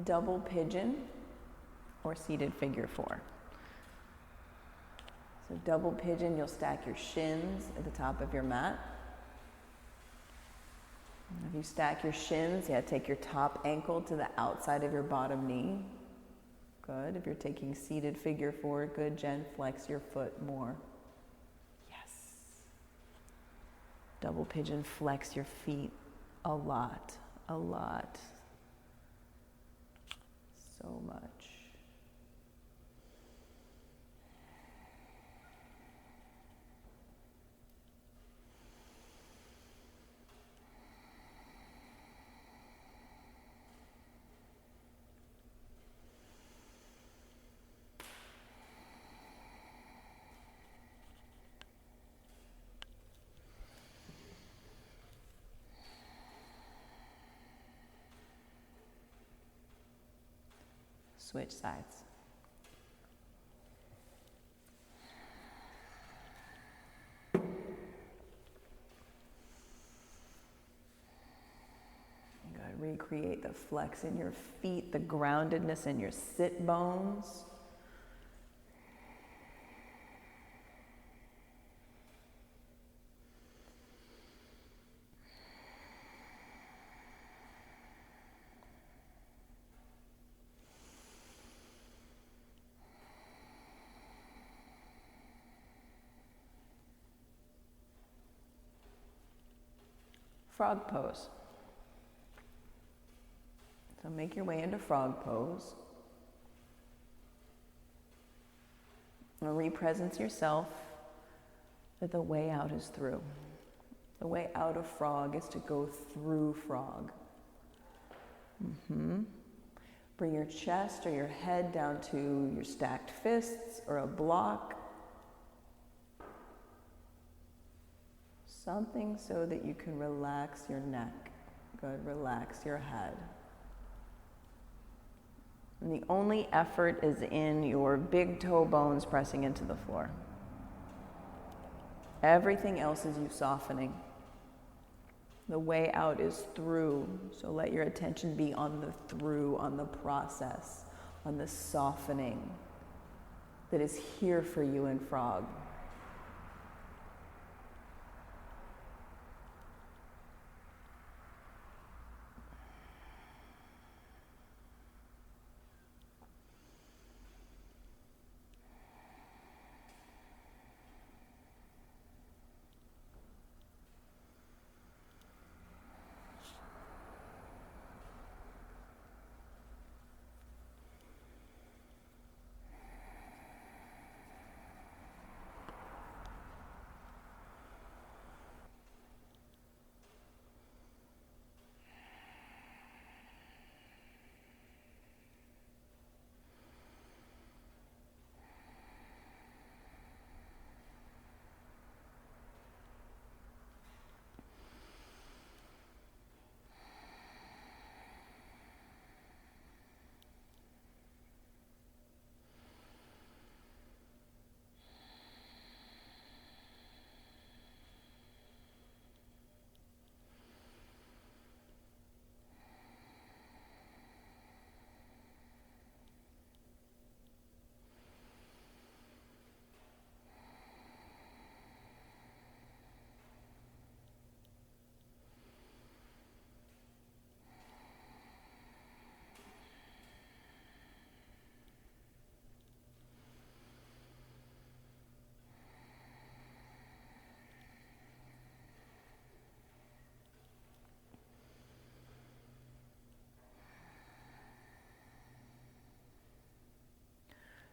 Double pigeon or seated figure four. So double pigeon, you'll stack your shins at the top of your mat. If you stack your shins, take your top ankle to the outside of your bottom knee. Good. If you're taking seated figure four, good, Jen, flex your foot more. Yes. Double pigeon, flex your feet a lot, a lot. So much. Switch sides. Recreate the flex in your feet, the groundedness in your sit bones. Frog pose. So make your way into frog pose. And re-presence yourself that the way out is through. The way out of frog is to go through frog. Bring your chest or your head down to your stacked fists or a block. Something so that you can relax your neck. Good, relax your head. And the only effort is in your big toe bones pressing into the floor. Everything else is you softening. The way out is through, so let your attention be on the through, on the process, on the softening that is here for you in frog.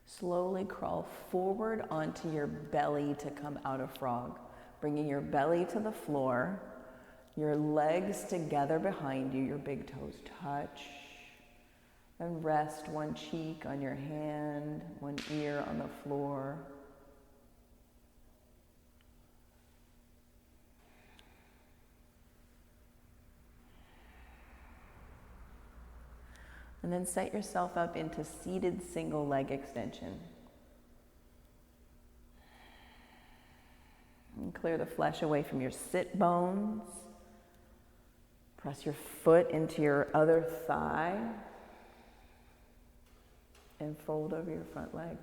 Slowly crawl forward onto your belly to come out of frog, bringing your belly to the floor, your legs together behind you, your big toes touch, and rest one cheek on your hand, one ear on the floor. And then set yourself up into seated single leg extension. And clear the flesh away from your sit bones. Press your foot into your other thigh. And fold over your front leg.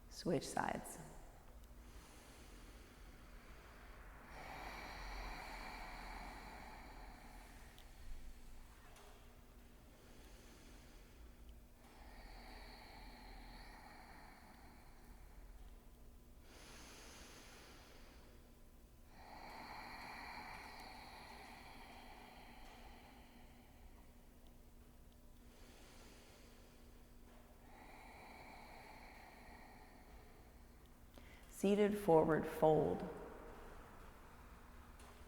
Switch sides. Seated forward fold.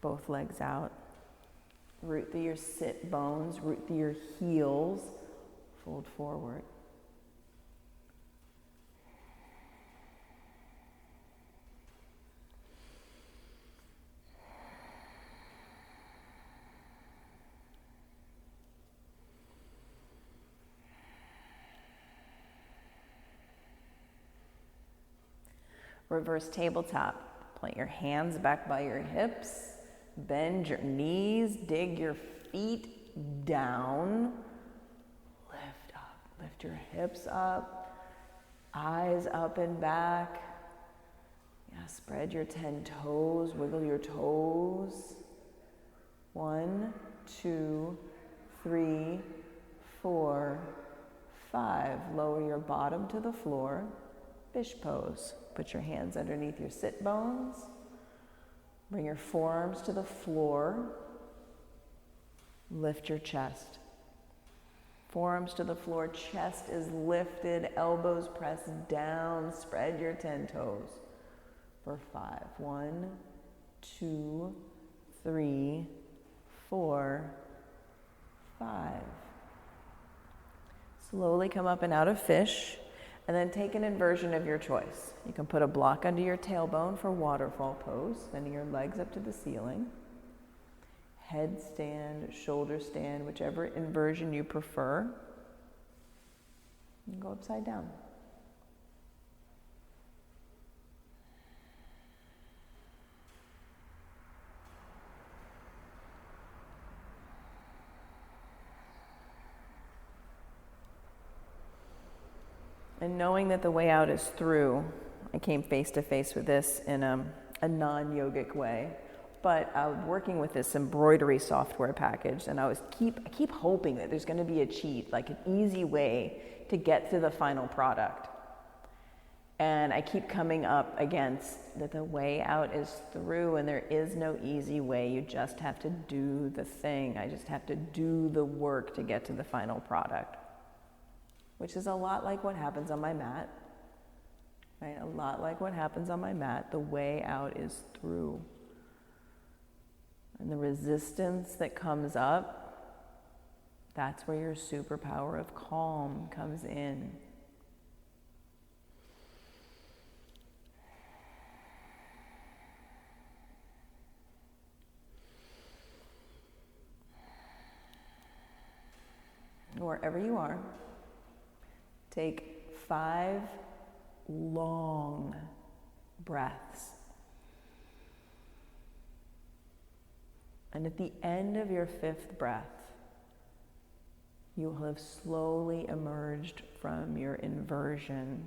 Both legs out. Root through your sit bones, root through your heels, fold forward. Reverse tabletop. Plant your hands back by your hips. Bend your knees. Dig your feet down. Lift up. Lift your hips up. Eyes up and back. Yeah, spread your 10 toes. Wiggle your toes. 1, 2, 3, 4, 5. Lower your bottom to the floor. Fish pose. Put your hands underneath your sit bones. Bring your forearms to the floor. Lift your chest. Forearms to the floor, chest is lifted, elbows pressed down, spread your 10 toes for 5. 1, 2, 3, 4, 5. Slowly come up and out of fish, and then take an inversion of your choice. You can put a block under your tailbone for waterfall pose, sending your legs up to the ceiling. Headstand, shoulder stand, whichever inversion you prefer. And go upside down. And knowing that the way out is through, I came face to face with this in a non-yogic way. But I was working with this embroidery software package, and I keep hoping that there's going to be a cheat, like an easy way to get to the final product. And I keep coming up against that the way out is through, and there is no easy way. You just have to do the thing. I just have to do the work to get to the final product, which is a lot like what happens on my mat. Right? A lot like what happens on my mat. The way out is through. And the resistance that comes up, that's where your superpower of calm comes in. Wherever you are, take 5 long breaths. And at the end of your 5th breath, you will have slowly emerged from your inversion.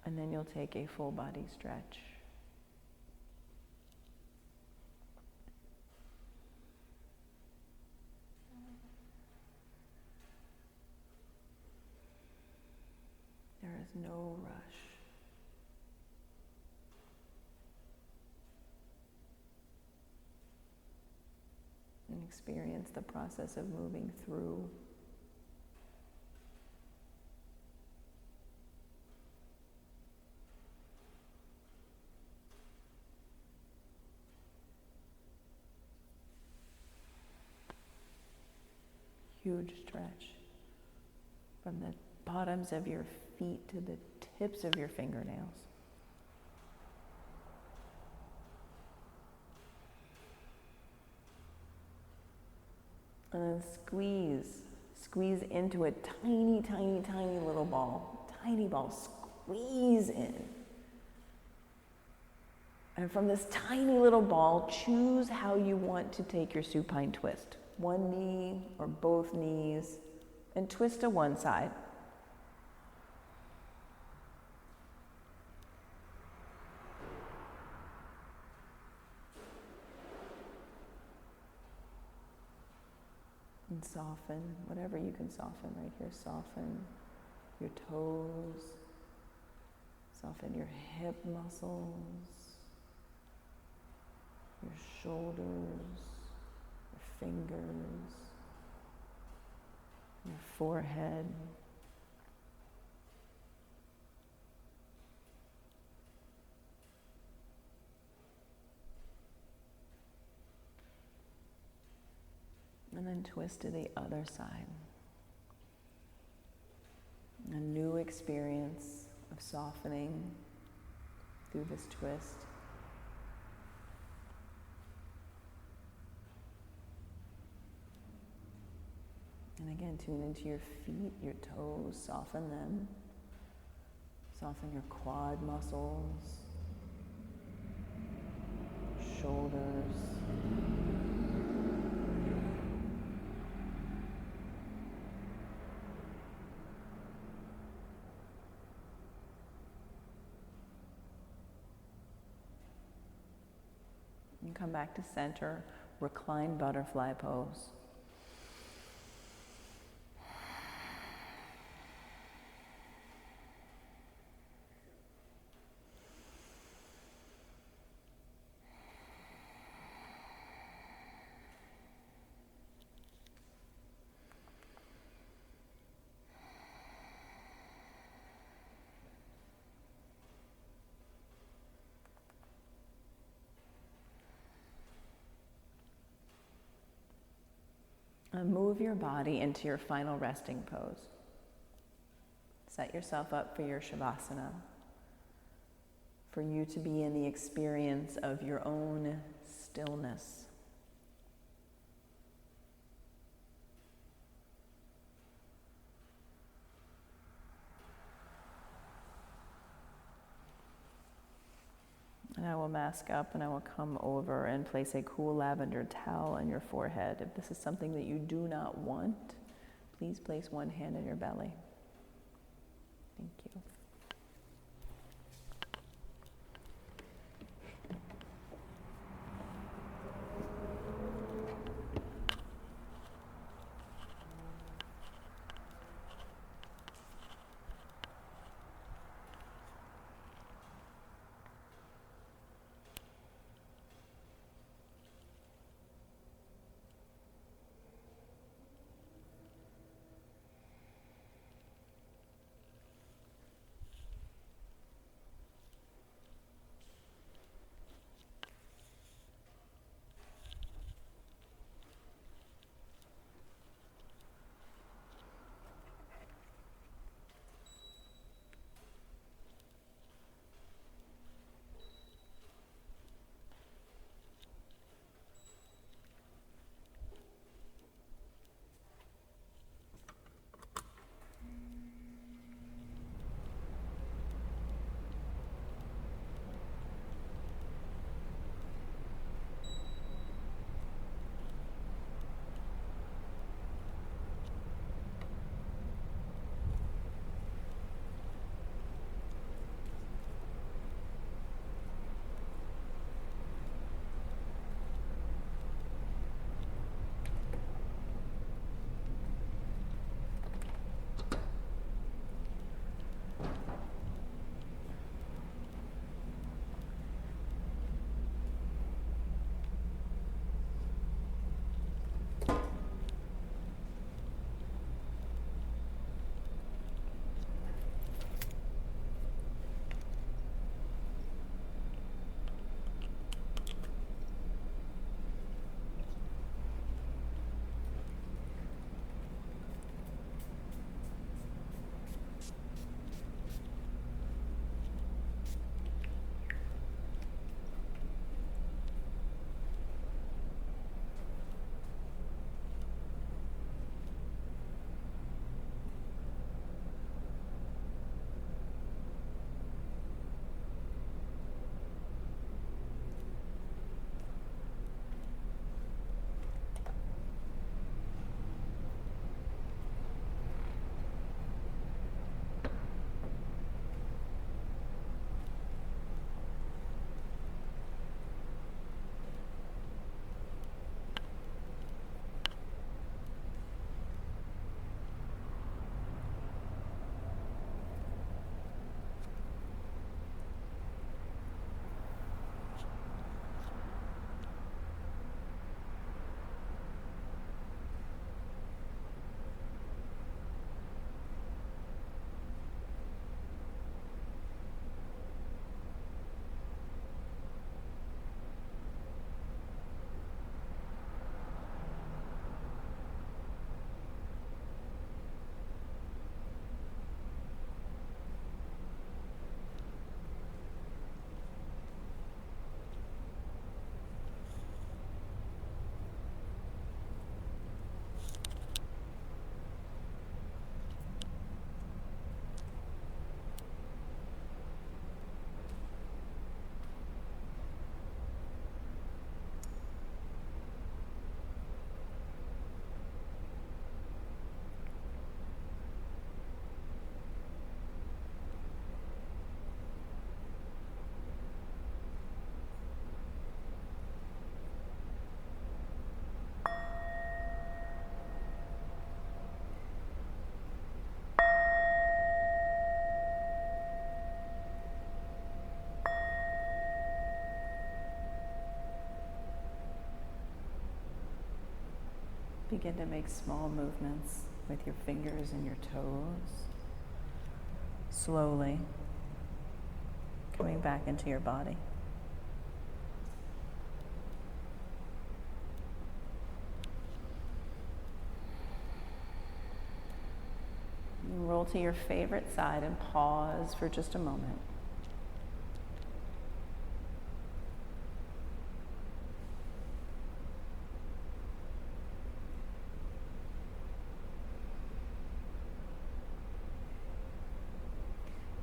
And then you'll take a full body stretch. There is no rush. And experience the process of moving through. Huge stretch from the bottoms of your feet to the tips of your fingernails. And then squeeze into a tiny, tiny, tiny little ball. Tiny ball, squeeze in. And from this tiny little ball, choose how you want to take your supine twist. One knee or both knees, and twist to one side. And soften, whatever you can soften right here. Soften your toes, soften your hip muscles, your shoulders, your fingers, your forehead. And then twist to the other side. A new experience of softening through this twist. And again, tune into your feet, your toes, soften them. Soften your quad muscles, shoulders. come back to center, recline butterfly pose. And move your body into your final resting pose. Set yourself up for your Shavasana, for you to be in the experience of your own stillness. And I will mask up and I will come over and place a cool lavender towel on your forehead. If this is something that you do not want, please place one hand on your belly. Thank you. Begin to make small movements with your fingers and your toes. Slowly coming back into your body. You roll to your favorite side and pause for just a moment.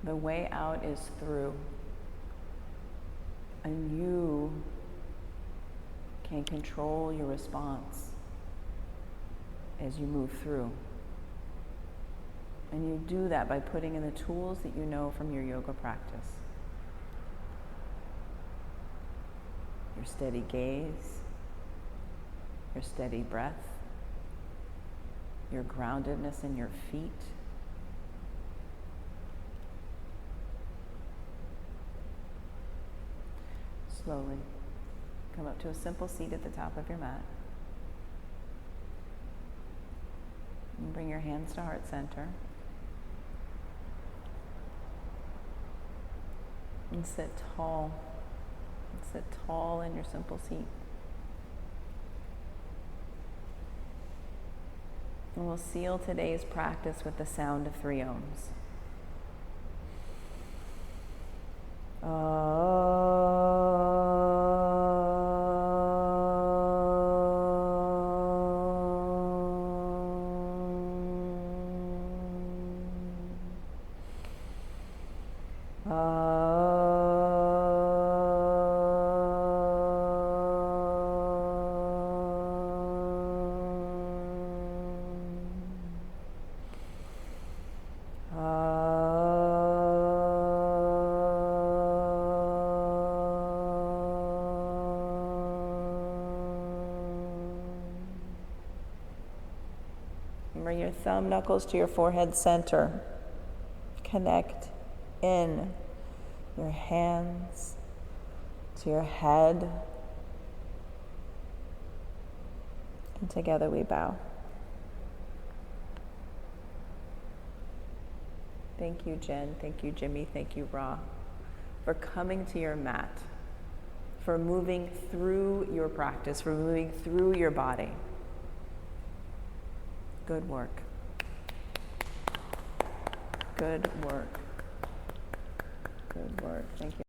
The way out is through, and you can control your response as you move through. And you do that by putting in the tools that you know from your yoga practice. Your steady gaze, your steady breath, your groundedness in your feet. Slowly come up to a simple seat at the top of your mat. And bring your hands to heart center. And sit tall. Sit tall in your simple seat. And we'll seal today's practice with the sound of 3 ohms. Bring your thumb knuckles to your forehead center. Connect in your hands to your head. And together we bow. Thank you, Jen. Thank you, Jimmy. Thank you, Ra, for coming to your mat, for moving through your practice, for moving through your body. Good work. Good work. Good work. Thank you.